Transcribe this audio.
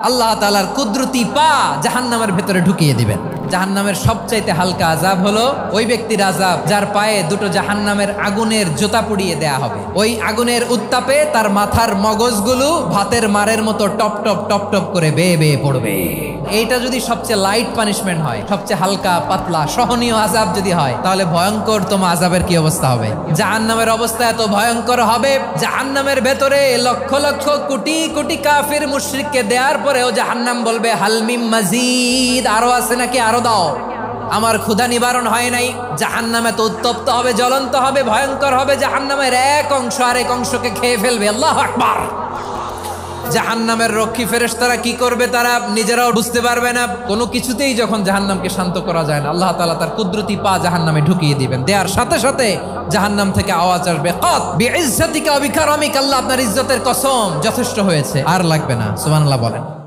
আল্লাহ তাআলার কুদরতি পা জাহান্নামের ভেতরে ঢুকিয়ে দিবেন। জাহান্নামের সবচাইতে হালকা আযাব হলো ওই ব্যক্তির আযাব যার পায়ে দুটো জাহান্নামের আগুনের জুতা পুড়িয়ে দেয়া হবে। ওই আগুনের উত্তাপে তার মাথার মগজগুলো ভাতের মারের মতো টপ টপ টপ টপ করে বেয়ে বেয়ে পড়বে। এইটা যদি সবচেয়ে লাইট পানিশমেন্ট হয়, সবচেয়ে হালকা পাতলা সহনীয় আযাব যদি হয়, তাহলে ভয়ঙ্কর তোমার আযাবের কি অবস্থা হবে? জাহান্নামের অবস্থা এত ভয়ঙ্কর হবে, জাহান্নামের ভেতরে লক্ষ লক্ষ কোটি কোটি কাফির মুশরিককে দেওয়ার পরেও জাহান্নাম বলবে হালমিম মাজিদ, আরো আছে নাকি, আরো দাও, আমার ক্ষুধা নিবারণ হয় নাই। জাহান্নামে তো উত্তপ্ত হবে, জ্বলন্ত হবে, ভয়ঙ্কর হবে। জাহান্নামের এক অংশ আরেক অংশকে খেয়ে ফেলবে। আল্লাহু আকবার। জাহান্নামের রক্ষী ফেরেশতারা কি করবে তারা নিজেরাও বুঝতে পারবে না। কোনো কিছুতেই যখন জাহান্নামকে শান্ত করা যায় না, আল্লাহ তাআলা তার কুদরতি পা জাহান্নামে ঢুকিয়ে দিবেন। দেওয়ার সাথে সাথে জাহান্নাম থেকে আওয়াজ আসবে, কাত বিইজ্জাতিকা ওয়া বিকারামিকা, আল্লাহ আপনার ইজ্জতের কসম, যথেষ্ট হয়েছে, আর লাগবে না। সুবহানাল্লাহ বলেন।